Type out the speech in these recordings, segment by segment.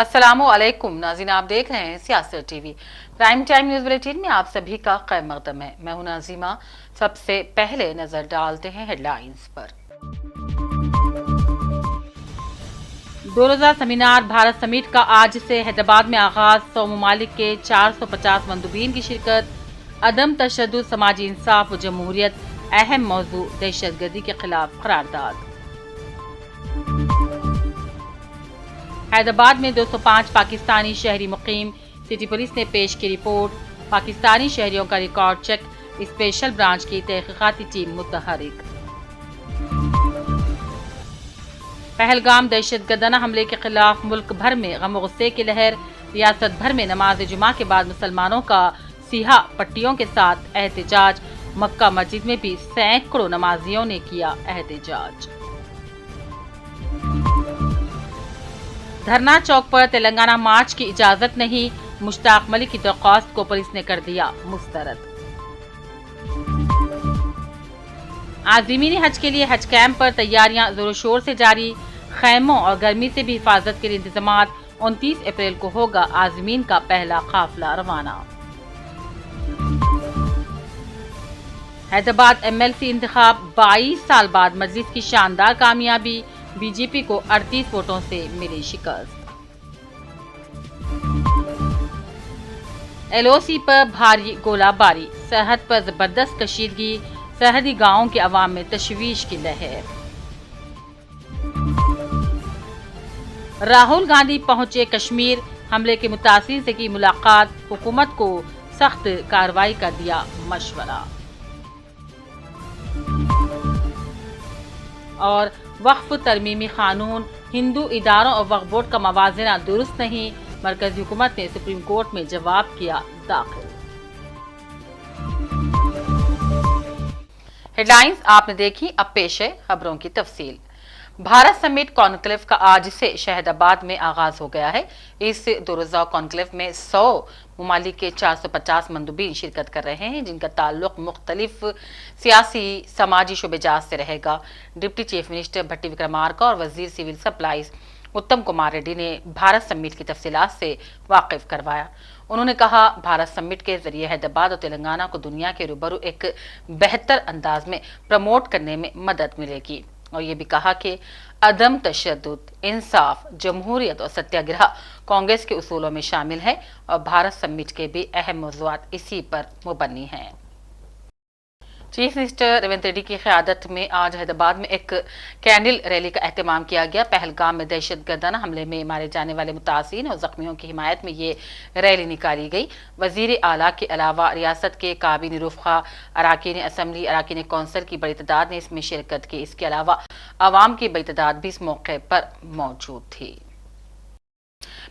अस्सलामुअलैकुम नाज़रीन, आप देख रहे हैं सियासत TV prime time news bulletin में आप सभी का खैर मकदम है। मैं हूं नाज़िमा। सबसे पहले नजर डालते हैं हेडलाइंस पर। 2 रोज़ा सेमिनार भारत समिट का आज से हैदराबाद में आगाज। 100 ममालिक के 450 मंदूबीन की शिरकत। अदम तशद्दुद, समाजी इंसाफ व जमहूरियत अहम मौजू। दहशतगर्दी के खिलाफ करारदाद। हैदराबाद में 205 पाकिस्तानी शहरी मुकीम। सिटी पुलिस ने पेश की रिपोर्ट। पाकिस्तानी शहरियों का रिकॉर्ड चेक। स्पेशल ब्रांच की तहकीकाती टीम मुतहरिक। पहलगाम दहशतगर्दाना हमले के खिलाफ मुल्क भर में गम गुस्से की लहर। रियासत भर में नमाज जुमा के बाद मुसलमानों का सियाह पट्टियों के साथ एहतजाज। मक्का मस्जिद में भी सैकड़ों नमाजियों ने किया एहतजाज। धरना चौक पर तेलंगाना मार्च की इजाजत नहीं। मुश्ताक मलिक की दरख्वास्त को पुलिस ने कर दिया मुस्तरद। आज़मीन हज के लिए हज कैंप पर तैयारियां जोरों शोर से जारी। खैमों और गर्मी से भी हिफाजत के लिए इंतजामात। 29 अप्रैल को होगा आज़मीन का पहला काफिला रवाना। हैदराबाद MLC इंतखाब 22 साल बाद मजलिस की शानदार कामयाबी। बीजेपी को 38 वोटों से मिली शिकस्त। LOC पर भारी गोलाबारी। सरहद पर जबरदस्त कशीदगी। सरहदी गांवों के अवाम में तशवीश की लहर। राहुल गांधी पहुंचे कश्मीर। हमले के मुतासिर से की मुलाकात। हुकूमत को सख्त कार्रवाई का दिया मशवरा। और वक्फ तरमीमी कानून। हिंदू इदारों और वक्फ बोर्ड का मवाजना दुरुस्त नहीं। मरकजी हुकूमत ने सुप्रीम कोर्ट में जवाब किया दाखिल। हेडलाइंस आपने देखी, अब पेश है खबरों की तफसील। भारत समिट कॉन्क्लेव का आज से शहदाबाद में आगाज हो गया है। इस 2 रोज़ा कॉन्क्लेव में 100 ममालिक के 450 मंदूबीन शिरकत कर रहे हैं, जिनका ताल्लुक मुख्तलिफ सियासी समाजी शुबेजात से रहेगा। डिप्टी चीफ मिनिस्टर भट्टी विक्रमार्का और वजीर सिविल सप्लाईज उत्तम कुमार रेड्डी ने भारत समिट की तफसीलात से वाकिफ करवाया। उन्होंने कहा, भारत समिट के जरिए हैदराबाद और तेलंगाना को दुनिया के रूबरू एक बेहतर अंदाज में प्रमोट करने में मदद मिलेगी। और ये भी कहा कि अदम तशद्दुद, इंसाफ, जमहूरियत और सत्याग्रह कांग्रेस के उसूलों में शामिल है और भारत समिट के भी अहम मौज़ूआत इसी पर मुबन्नी हैं। चीफ मिनिस्टर रेवंत रेड्डी की क़यादत में आज हैदराबाद में एक कैंडल रैली का एहतमाम किया गया। पहलगाम में दहशतगर्दाना हमले में मारे जाने वाले मुतासिरीन और जख्मियों की हिमायत में ये रैली निकाली गई। वजीर आला के अलावा रियासत के काबिनी रुफ़ा, अराकीन असम्बली, अराकीन कौंसिल की बड़ी तादाद ने इसमें शिरकत की। इसके अलावा आवाम की बड़ी तादाद भी इस मौके पर मौजूद थी।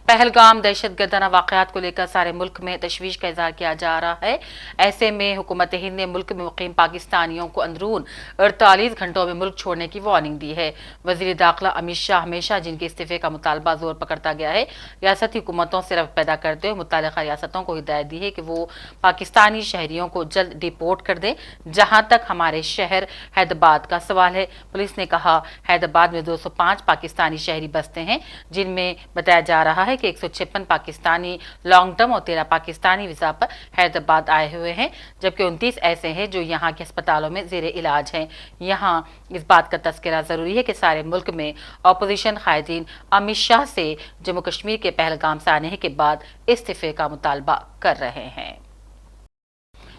पहलगाम दहशतगर्दाना वाक़यात को लेकर सारे मुल्क में तशवीश का इजहार किया जा रहा है। ऐसे में हुकूमत हिंद ने मुल्क में मुकीम पाकिस्तानियों को अंदरून 48 घंटों में मुल्क छोड़ने की वार्निंग दी है। वज़ीर दाखिला अमित शाह हमेशा जिनके इस्तीफे का मुतालबा जोर पकड़ता गया है, रियासती हुकूमतों से रवैया पैदा करते हुए मुत्तलिका रियासतों को हिदायत दी है कि वो पाकिस्तानी शहरियों को जल्द डिपोर्ट कर दें। जहां तक हमारे शहर हैदराबाद का सवाल है, पुलिस ने कहा हैदराबाद में 205 पाकिस्तानी शहरी बसते हैं, जिनमें बताया जा रहा है कि 156 पाकिस्तानी लॉन्ग टर्म और 13 पाकिस्तानी वीजा पर हैदराबाद आए हुए हैं, जबकि 29 ऐसे हैं जो यहाँ के अस्पतालों में जेर इलाज हैं। यहाँ इस बात का तस्करा जरूरी है कि सारे मुल्क में अपोजिशन कायदीन अमित शाह से जम्मू कश्मीर के पहलगाम से आने के बाद इस्तीफे का मुतालबा कर रहे हैं।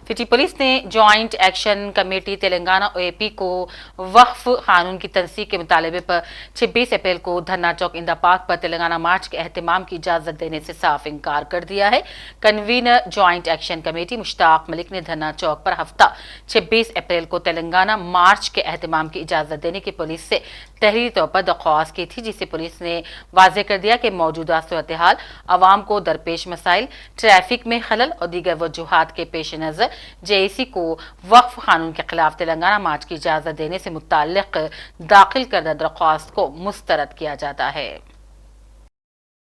सिटी पुलिस ने जॉइंट एक्शन कमेटी तेलंगाना और AP को वक्फ कानून की तनसीक के मुतालबे पर 26 अप्रैल को धरना चौक इंदा पार्क पर तेलंगाना मार्च के एहतमाम की इजाजत देने से साफ इनकार कर दिया है। Convener joint action committee Mushtaq Malik ने धरना चौक पर हफ्ता 26 अप्रैल को तेलंगाना मार्च के एहतमाम की इजाजत देने की पुलिस से तहरीरी तौर पर दरख्वास्त की थी, जिसे पुलिस ने वाज़ेह कर दिया कि मौजूदा सूरत हाल अवाम को दरपेश मसाइल, ट्रैफिक में खलल और दीगर वजूहात के पेश नज़र JAC को वक्फ कानून के खिलाफ तेलंगाना मार्च की इजाजत देने से मुताल्लिक दाखिल करदा दरख्वास्त को मुस्तरद किया जाता है।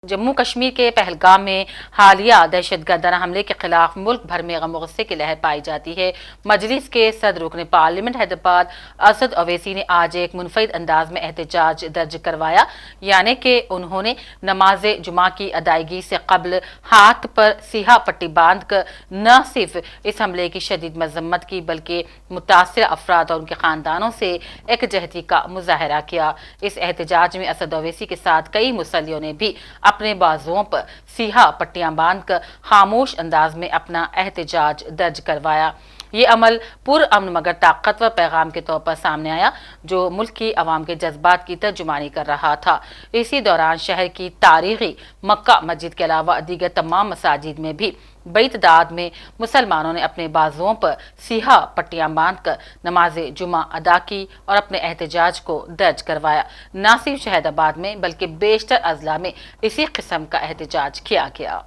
जम्मू कश्मीर के पहलगाम में हालिया दहशतगर्दाना हमले के खिलाफ मुल्क भर में गम गुस्से की लहर पाई जाती है। मजलिस के सदर रुकन पार्लियामेंट हैदराबाद असद ओवैसी ने आज एक मुनफरिद अंदाज में एहतजाज दर्ज करवाया, यानी कि उन्होंने नमाज जुमा की अदायगी से कबल हाथ पर सियाह पट्टी बांध कर न सिर्फ इस हमले की शदीद मजम्मत की बल्कि मुतासिर अफराद और उनके खानदानों से एकजहती का मुजाहरा किया। इस एहतजाज में असद ओवैसी के साथ कई मुसल्लियों ने भी अपने बाजुओं पर सियाह पट्टियां बांधकर खामोश अंदाज में अपना एहतजाज दर्ज करवाया। ये अमल पुरअमन मगर ताकतवर पैगाम के तौर पर सामने आया जो मुल्क की आवाम के जज्बात की तर्जुमानी कर रहा था। इसी दौरान शहर की तारीखी मक्का मस्जिद के अलावा दीगर तमाम मसाजिद में भी बड़ी तादाद में मुसलमानों ने अपने बाजुओं पर सियाह पट्टियां बांधकर नमाज जुमा अदा की और अपने एहतजाज को दर्ज करवाया। न सिर्फ शहदाबाद में बल्कि बेशतर अजला में इसी किस्म का एहतजाज किया गया।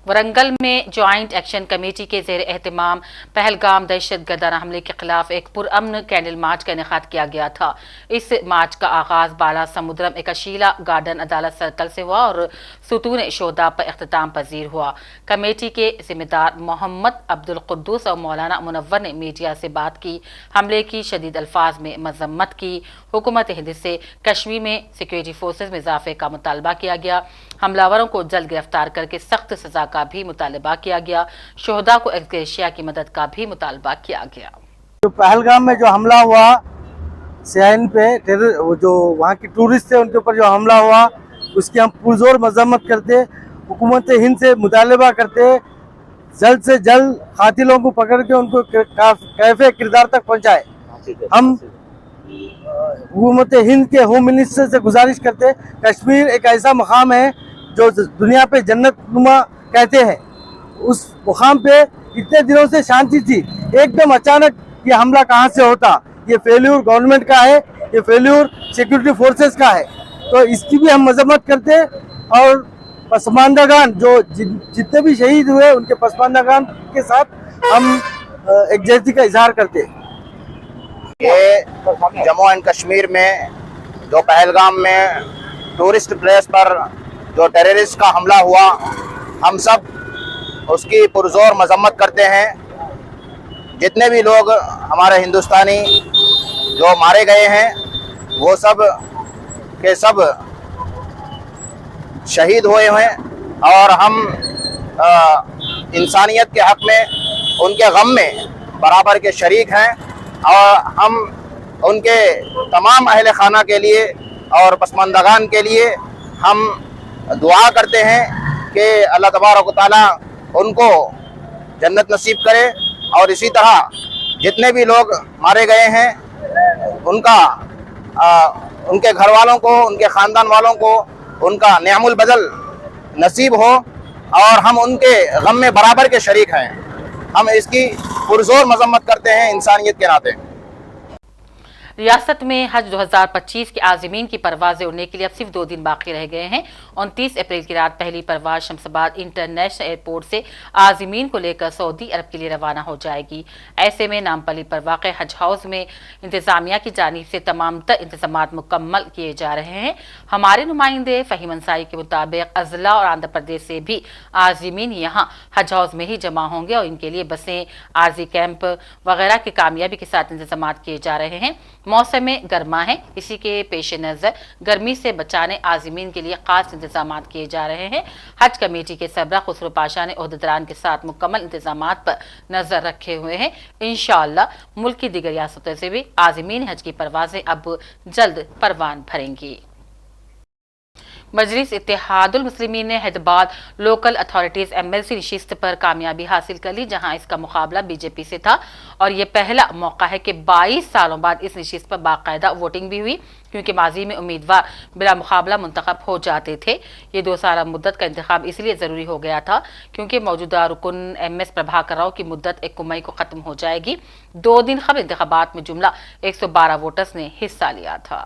वरंगल में ज्वाइंट एक्शन कमेटी के ज़ेर एहतमाम पहलगाम दहशतगर्दाना हमले के खिलाफ एक पुरअमन कैंडल मार्च का इनेकाद किया गया था। इस मार्च का आगाज बाला समुद्रम एकशीला गार्डन अदालत सर्कल से हुआ और सुतून शोदा पर अख्ताम पजीर हुआ। कमेटी के जिम्मेदार मोहम्मद अब्दुल कुद्दूस और मौलाना मुनव्वर ने मीडिया से बात की, हमले की शदीद अल्फाज में मजम्मत की। हुकूमत हिंद से कश्मीर में सिक्योरिटी फोर्सेज में इजाफे का मुतालबा किया गया। हमलावरों को जल्द गिरफ्तार करके सख्त सजा का भी मुतालबा किया गया। शोहदा को एक्सग्रेशिया की मदद का भी मुतालबा किया गया। जो पहलगाम में जो हमला हुआ सयाहीन पे, जो वहाँ के टूरिस्ट थे उनके ऊपर जो हमला हुआ उसकी हम पुरजोर मजम्मत करते, हुकूमत हिंद से मुतालबा करते जल्द से जल्द कातिलों को पकड़ के उनको कैफे किरदार तक पहुँचाए। हम हुकूमत हिंद के होम मिनिस्टर से गुजारिश करते, कश्मीर एक ऐसा मकाम है जो दुनिया पे जन्नत नुमा कहते हैं, उस मुकाम पे इतने दिनों से शांति थी, एकदम अचानक ये हमला कहाँ से होता? ये फेल्यूर गवर्नमेंट का है, ये फेल्यूर सिक्योरिटी फोर्सेस का है। तो इसकी भी हम मजम्मत करते और पसमानदागान जो जितने भी शहीद हुए उनके पसमानदागान के साथ हम एकजुटती का इजहार करते। ये जम्मू एंड कश्मीर में जो पहलगाम में टूरिस्ट प्लेस पर जो टेररिस्ट का हमला हुआ, हम सब उसकी पुरजोर मजम्मत करते हैं। जितने भी लोग हमारे हिंदुस्तानी जो मारे गए हैं वो सब के सब शहीद हुए हैं और हम इंसानियत के हक में उनके गम में बराबर के शरीक हैं और हम उनके तमाम अहले खाना के लिए और पसमानदागान के लिए हम दुआ करते हैं कि अल्लाह तबारक व तआला उनको जन्नत नसीब करे और इसी तरह जितने भी लोग मारे गए हैं उनके घर वालों को, उनके ख़ानदान वालों को उनका नियामुल बदल नसीब हो और हम उनके गम में बराबर के शरीक हैं। हम इसकी पुरजोर मजम्मत करते हैं इंसानियत के नाते। रियासत में हज 2025 के आज़मीन की परवाज़ें उड़ने के लिए अब सिर्फ 2 दिन बाकी रह गए हैं। 29 अप्रैल की रात पहली परवाज शमशाबाद इंटरनेशनल एयरपोर्ट से आज़मीन को लेकर सऊदी अरब के लिए रवाना हो जाएगी। ऐसे में नामपल्ली पर वाक़ हज हाउस में इंतज़ामिया की जानिब से तमाम तर इंतज़ामात मुकम्मल किए जा रहे हैं। हमारे नुमाइंदे फ़हीम अंसारी के मुताबिक अजला और आंध्र प्रदेश से भी आज़मीन यहाँ हज हाउस में ही जमा होंगे और इनके लिए बसें, आरजी कैंप वगैरह की कामयाबी के साथ इंतज़ामात किए जा रहे हैं। मौसम गर्मा है, इसी के पेश नज़र गर्मी से बचाने आज़मीन के लिए खास इंतजामात किए जा रहे हैं। हज कमेटी के सरबराह खुसरो पाशा ने ओहदेदारान के साथ मुकम्मल इंतजामात पर नजर रखे हुए हैं। इंशाअल्लाह मुल्क की दीगर रियासतों से भी आज़मीन हज की परवाजें अब जल्द परवान भरेंगी। मजलिस इत्तेहादुल मुस्लिमीन ने हैदराबाद लोकल अथॉरिटीज एमएलसी नशिस्त पर कामयाबी हासिल कर ली, जहां इसका मुकाबला बीजेपी से था और ये पहला मौका है कि 22 सालों बाद इस नशिस्त पर बाकायदा वोटिंग भी हुई, क्योंकि माजी में उम्मीदवार बिला मुकाबला मुंतखब हो जाते थे। ये 2 साल मुद्दत का इंतखाब इसलिए ज़रूरी हो गया था क्योंकि मौजूदा रुकन एमएस प्रभाकर राव की मुद्दत 1 मई को ख़त्म हो जाएगी। 2 दिन कबल इंतखाबात में जुमला 112 वोटर्स ने हिस्सा लिया था।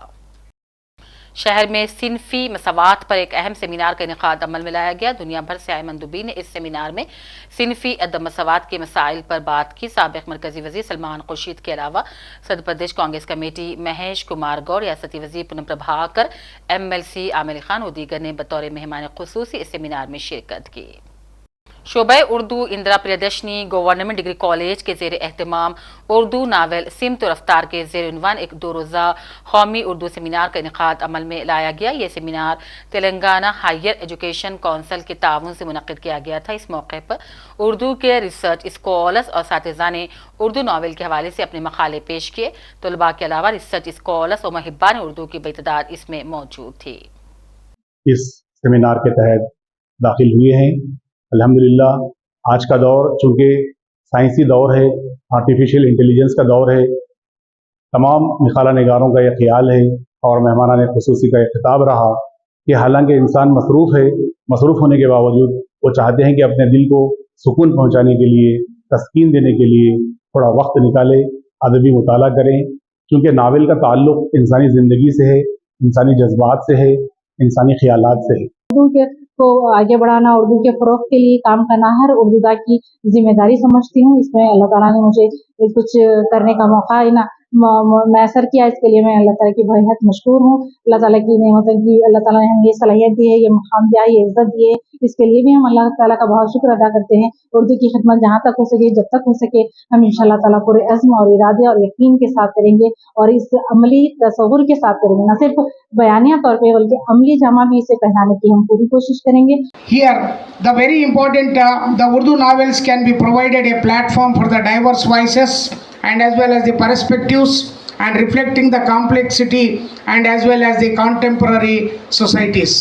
शहर में सिनफी मसावात पर एक अहम सेमिनार का इनेकाद अमल में लाया गया। दुनिया भर से आए मंदुबीन ने इस सेमिनार में सिनफी अदम मसावात के मसाइल पर बात की। साबिक मरकजी वजीर सलमान खुर्शीद के अलावा सदर प्रदेश कांग्रेस कमेटी महेश कुमार गौड़, रियासती वजीर पूनम प्रभाकर, MLC आमिर खान और दीगर ने बतौर मेहमान खुसूसी इस सेमिनार में शिरकत की। शोबा Urdu Indira Priyadarshini government degree college के जेर एहतमाम उर्दू नावल सिमत और रफ्तार के जेर उन्वान एक 2 रोज़ा कौमी उर्दू सेमिनार का इनेकाद अमल में लाया गया। ये seminar Telangana higher education council के ताउन से मुनक्किद किया गया था। इस मौके पर उर्दू के रिसर्च स्कॉलर्स और साथिज़ा ने उर्दू नावल के हवाले से अपने मकाले पेश किए। तलबा के अलावा रिसर्च स्कॉलर्स और मुहिब्बान उर्दू की बेतदाद इसमें मौजूद थी। इस सेमिनार के तहत दाखिल हुए हैं। अल्हम्दुलिल्लाह आज का दौर चूँकि साइंसी दौर है, आर्टिफिशियल इंटेलिजेंस का दौर है, तमाम मिसाला निगारों का यह ख्याल है और मेहमानाने खुसूसी का यह खिताब रहा कि हालांकि इंसान मसरूफ़ होने के बावजूद वो चाहते हैं कि अपने दिल को सुकून पहुंचाने के लिए, तस्कीन देने के लिए थोड़ा वक्त निकाले, अदबी मुताला करें, क्योंकि नावल का ताल्लुक़ इंसानी ज़िंदगी से है, इंसानी जज्बात से है, इंसानी ख्यालात से है। उर्दू को आगे बढ़ाना, उर्दू के फ़रोग़ के लिए काम करना हर उर्दूदा की जिम्मेदारी समझती हूँ। इसमें अल्लाह ताला ने मुझे कुछ करने का मौका मैसर किया, इसके लिए मैं अल्लाह ताला की बेहद मशकूर हूँ। अल्लाह ताला की नेमतों की अल्लाह ताला ने हमें ये सलाहियत दी है, ये मुकाम दिया, ये इज्जत दी है, इसके लिए भी हम अल्लाह ताला का बहुत शुक्र अदा करते हैं। उर्दू की खिदमत जहाँ तक हो सके, जब तक हो सके, हम इंशाअल्लाह ताला पूरे अज़्म और इरादे और यकीन के साथ करेंगे और इस अमली तसव्वुर के साथ करेंगे, न सिर्फ बयानिया तौर पे बल्कि अमली जामा भी इसे पहनाने की हम पूरी कोशिश करेंगे। Here, the very important, the Urdu novels can be provided a platform for the diverse voices and as well as the perspectives and reflecting the complexity and as well as the contemporary societies.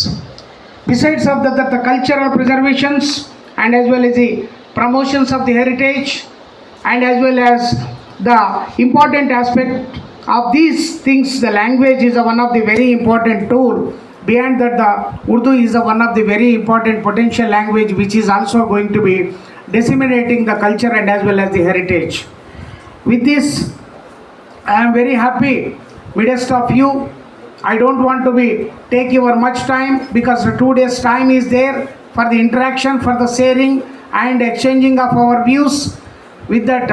Besides of the cultural preservations and as well as the promotions of the heritage and as well as the important aspect of these things, the language is one of the very important tool. Beyond that, the Urdu is one of the very important potential language which is also going to be disseminating the culture and as well as the heritage. With this, I am very happy midst of you. I don't want to take your much time because the 2 days time is there for the interaction, for the sharing and exchanging of our views. With that,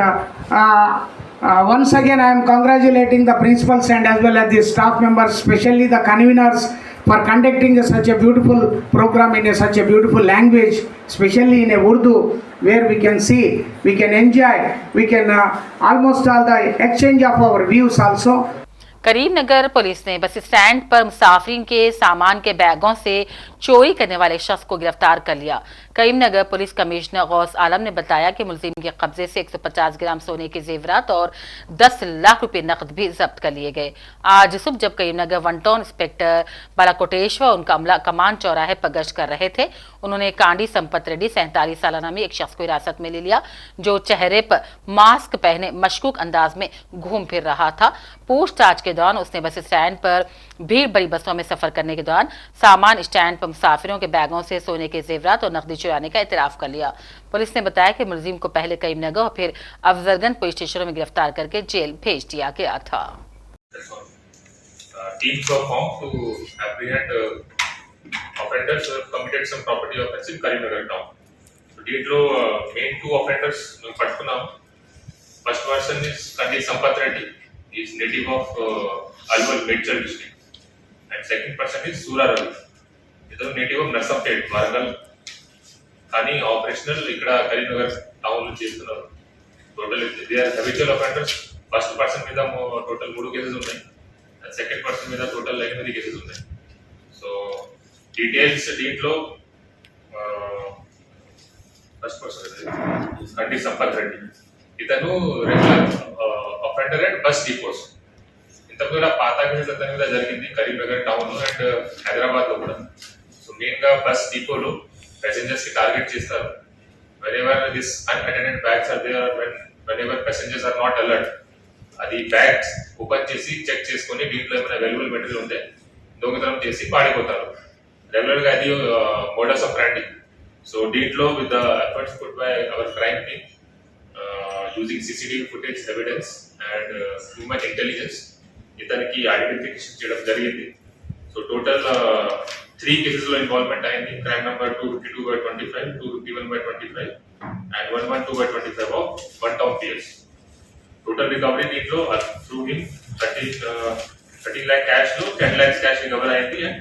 once again I am congratulating the principals and as well as the staff members, especially the conveners, for conducting such a beautiful program in such a beautiful language, especially in a Urdu, where we can see, we can enjoy, we can almost all the exchange of our views also. Karimnagar police ने bus stand पर मुसाफिरीन के सामान के बैगों से चोरी करने वाले शख्स को गिरफ्तार कर लिया। करीमनगर पुलिस कमिश्नर गौस आलम ने बताया कि मुलजिम के कब्जे से 150 ग्राम सोने के जेवरात और 10 लाख रुपए नकद भी जब्त कर लिए गए। आज सुबह जब करीमनगर वन टाउन इंस्पेक्टर बालाकोटेश्वर उनका अमला कमान चौराहे पर गश्त कर रहे थे, उन्होंने कांडी संपत रेड्डी 47 साल नामी एक शख्स को हिरासत में ले लिया, जो चेहरे पर मास्क पहने मशकूक अंदाज में घूम फिर रहा था। पूछताछ के दौरान उसने बस स्टैंड पर भीड़ बड़ी बसों में सफर करने के दौरान सामान स्टैंड पर मुसाफिरों के बैगों से सोने के जेवरात और नकदी चुराने का इतराफ कर लिया। पुलिस ने बताया कि मुलजिम को पहले करीमनगर और फिर अफजलगंज पुलिस स्टेशनों में गिरफ्तार करके जेल भेज दिया गया था। Teams were formed to apprehend offenders who have committed some property offense in Karimnagar town. So దీంట్లో main 2 offenders పట్టుకున్నాం. First person is Kandi Sampath Reddy. He is native of Alwal, Medchal district. And second person is Sura Ravi. ఇతను native of Narsapet, Warangal. కానీ operational ఇక్కడ Karimnagar town లో చేస్తున్నారు. Total they are habitual offenders. First person మీద total 3 cases ఉన్నాయి. And second person మీద total 8 cases ఉన్నాయి. So details దీంట్లో ఫస్ట్ పర్సన్ కంటి సంపత్ రెడ్డి, ఇతను regular offender and bus depots. ఇంతకు కూడా పాత కేసెస్ అతని మీద జరిగింది కరీంనగర్ టౌన్ అండ్ హైదరాబాద్ లో కూడా. సో మెయిన్ గా బస్ డిపోలో ప్యాసింజర్స్ కి టార్గెట్ చేస్తారు. whenever this unattended bags are there, whenever passengers are not alert, అది బ్యాగ్స్ ఓపెన్ చేసి చెక్ చేసుకొని దీంట్లో ఏమైనా అవైలబుల్ మెటీరియల్ ఉంటే దొంగతనం చేసి పాడిపోతారు. రెగ్యులర్ గా అది మోడస్ ఆఫ్ బ్రాండింగ్. సో దీంట్లో with the efforts put by our crime team using CCTV footage evidence and human intelligence ఇతనికి ఐడెంటిఫికేషన్ చేయడం జరిగింది. So total 3 cases of involvement in crime number 252/25, 251/25 and 112/25 of One Town PS. Total recovery దీంట్లో through him 13 lakh cash లో 10 lakhs cash recover అయింది and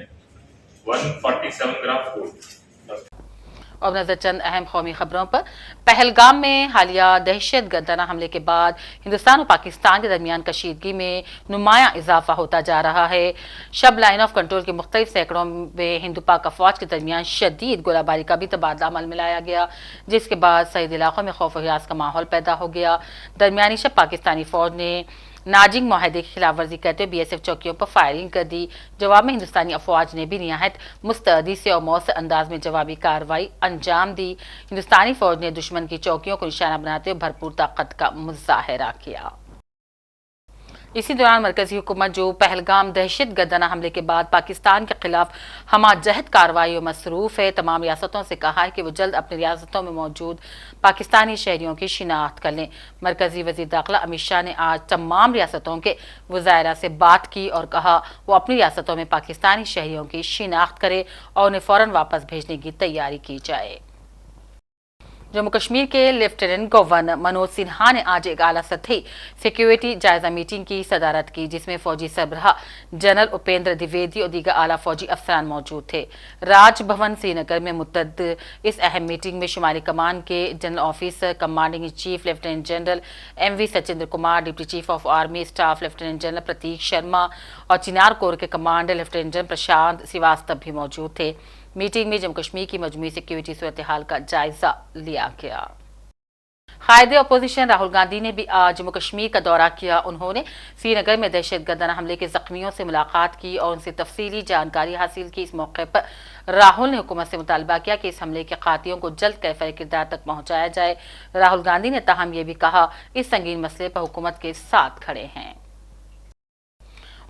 147 gram gold. और नजर चंद अहम कौमी खबरों पर। पहलगाम में हालिया दहशत गर्दाना हमले के बाद हिंदुस्तान और पाकिस्तान के दरमियान कशीदगी में नुमाया इजाफा होता जा रहा है। शब लाइन ऑफ कंट्रोल के मुख्तलिफ सैकड़ों में हिंदू पाक अफवाज के दरमियान शदीद गोलाबारी का भी तबादला अमल में लाया गया, जिसके बाद सईद इलाकों में खौफ हरास का माहौल पैदा हो गया। दरमियानी शब पाकिस्तानी फौज ने नाजिंग माहदे की खिलाफ वर्जी करते हुए BSF चौकियों पर फायरिंग कर दी। जवाब में हिंदुस्तानी अफवाज ने भी निहायत मुस्तैदी से और मौसर अंदाज में जवाबी कार्रवाई अंजाम दी। हिंदुस्तानी फौज ने दुश्मन की चौकियों को निशाना बनाते हुए भरपूर ताकत का मुजाहरा किया। इसी दौरान मरकजी हुकूमत जो पहलगाम दहशत गर्दाना हमले के बाद पाकिस्तान के खिलाफ हमाजहत कार्रवाई में मसरूफ है, तमाम रियासतों से कहा है कि वो जल्द अपनी रियासतों में मौजूद पाकिस्तानी शहरियों की शिनाख्त कर लें। मरकजी वज़ीर दाखिला अमित शाह ने आज तमाम रियासतों के वज़ायरा से बात की और कहा वो अपनी रियासतों में पाकिस्तानी शहरियों की शिनाख्त करे और उन्हें फ़ौरन वापस भेजने की तैयारी की जाए। जम्मू कश्मीर के लेफ्टिनेंट गवर्नर मनोज सिन्हा ने आज एक आला सतही सिक्योरिटी जायजा मीटिंग की सदारत की, जिसमें फौजी सरबराह जनरल उपेंद्र द्विवेदी और दीगर आला फौजी अफसरान मौजूद थे। राजभवन श्रीनगर में मुतअद्दिद इस अहम मीटिंग में शुमाली कमान के general officer commanding in chief lieutenant general MV Sachindra Kumar, deputy chief of army staff lieutenant general Prateek Sharma और चिनार कोर के commander lieutenant general Prashant Srivastava भी मौजूद थे। मीटिंग में जम्मू कश्मीर की मजमूई सिक्योरिटी सूरत हाल का जायजा लिया गया। कायदे अपोजिशन राहुल गांधी ने भी आज जम्मू कश्मीर का दौरा किया। उन्होंने श्रीनगर में दहशत गर्दाना हमले के जख्मियों से मुलाकात की और उनसे तफसीली जानकारी हासिल की। इस मौके पर राहुल ने हुकूमत से मुतालबा किया कि इस हमले के कातिलों को जल्द कैफिर किरदार तक पहुंचाया जाए। राहुल गांधी ने ताहम ये भी कहा इस संगीन मसले पर हुकूमत के साथ खड़े हैं।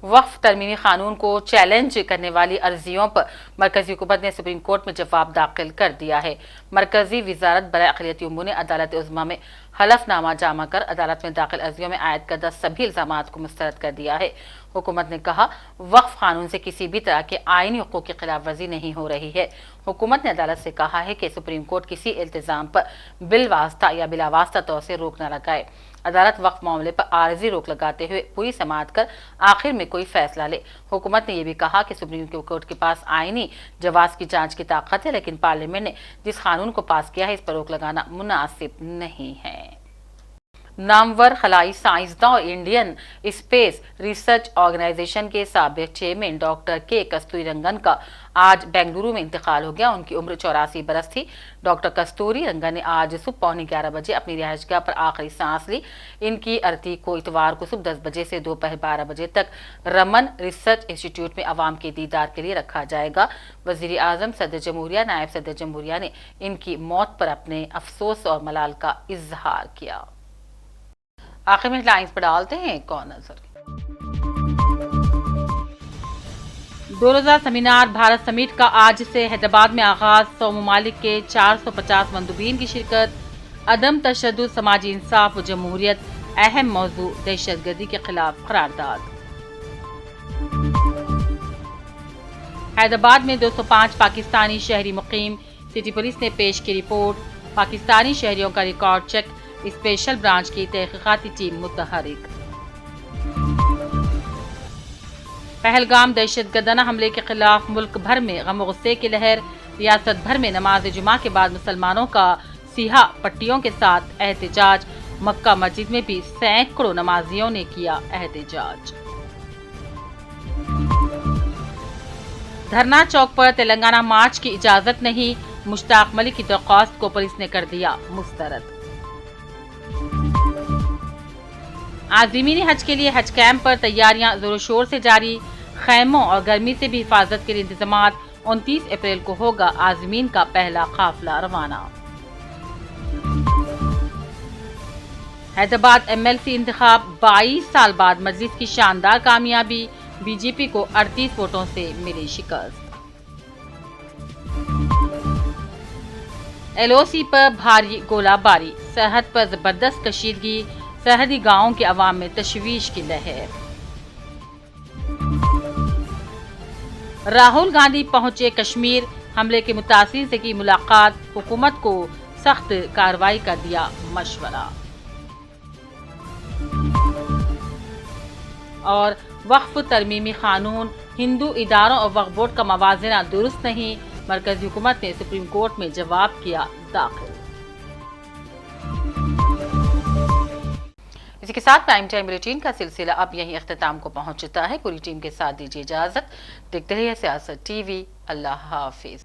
वक्फ तरमीमी कानून को चैलेंज करने वाली अर्जियों पर मरकजी हुकूमत ने सुप्रीम कोर्ट में जवाब दाखिल कर दिया है। मरकजी वजारत बराए अक़लियती उमूर ने अदालत उज़्मा में हलफनामा जामा कर अदालत में दाखिल अर्जियों में आयद करदा सभी इल्ज़ामात को मुस्तरद कर दिया है। हुकूमत ने कहा वक्फ कानून से किसी भी तरह के आईनी हुकूक़ की खिलाफ वर्जी नहीं हो रही है। हुकूमत ने अदालत से कहा है कि सुप्रीम कोर्ट किसी इल्तिज़ाम पर बिलवास्ता या बिलावास्ता तौर से रोक न लगाए। अदालत वक्फ मामले पर आर्जी रोक लगाते हुए पूरी समाअत कर आखिर में कोई फैसला ले। हुकूमत ने यह भी कहा कि सुप्रीम कोर्ट के पास आईनी जवाज की जांच की ताकत है, लेकिन पार्लियामेंट ने जिस कानून को पास किया है इस पर रोक लगाना मुनासिब नहीं है। नामवर खलाई साइंसदान और इंडियन स्पेस रिसर्च ऑर्गेनाइजेशन के साबिक चेयरमैन डॉक्टर के कस्तूरी रंगन का आज बेंगलुरु में इंतकाल हो गया। उनकी उम्र 84 बरस थी। डॉक्टर कस्तूरी रंगन ने आज सुबह 11:15 बजे अपनी रिहाइशगाह पर आखिरी सांस ली। इनकी अर्थी को इतवार को सुबह 10 बजे से दोपहर 12 बजे तक रमन रिसर्च इंस्टीट्यूट में आवाम के दीदार के लिए रखा जाएगा। वजीर आजम, सदर जमहूरिया, नायब सदर जमहूरिया ने इनकी मौत पर अपने अफसोस और मलाल का इजहार किया। आखिर में लाइंस पर डालते हैं एक और नजर। 2 रोज़ा सेमिनार भारत समिट का आज से हैदराबाद में आगाज। 100 ममालिक के 450 मंदूबीन की शिरकत। अदम तशद्दुद, समाजी इंसाफ व जमहूरियत अहम मौजू। दहशतगर्दी के खिलाफ करारदाद। हैदराबाद में 205 पाकिस्तानी शहरी मुकीम। सिटी पुलिस ने पेश की रिपोर्ट। पाकिस्तानी शहरियों का रिकॉर्ड चेक। स्पेशल ब्रांच की तहकीकाती टीम मुतहरिक। पहलगाम दहशतगर्दाना हमले के खिलाफ मुल्क भर में गम गुस्से की लहर। रियासत भर में नमाज जुमा के बाद मुसलमानों का सियाह पट्टियों के साथ एहतजाज। मक्का मस्जिद में भी सैकड़ों नमाजियों ने किया एहतजाज। धरना चौक पर तेलंगाना मार्च की इजाजत नहीं। मुश्ताक मलिक की दरख्वास्त को पुलिस ने कर दिया मुस्तरद। आज़मीन हज के लिए हज कैंप पर तैयारियां जोरों शोर से जारी। खैमों और गर्मी से भी हिफाजत के लिए इंतजामात। 29 अप्रैल को होगा आज़मीन का पहला काफिला रवाना। हैदराबाद MLC इंतखाब 22 साल बाद मजलिस की शानदार कामयाबी। बीजेपी को 38 वोटों से मिली शिकस्त। LOC पर भारी गोलाबारी। सरहद पर जबरदस्त कशीदगी। सरहदी गांवों के अवाम में तशवीश की लहर। राहुल गांधी पहुंचे कश्मीर, हमले के मुतासिर से की मुलाकात, हुकूमत को सख्त कार्रवाई का दिया मशवरा। और वक्फ तरमीमी कानून, हिंदू इदारों और वक्फ बोर्ड का मवाजना दुरुस्त नहीं, मरकजी हुकूमत ने सुप्रीम कोर्ट में जवाब किया दाखिल। इसी के साथ प्राइम टाइम बुलेटिन का सिलसिला अब यहीं अख्तिताम को पहुंचता है। पूरी टीम के साथ दीजिए इजाजत। देखते रहिए सियासत टीवी। अल्लाह हाफिज।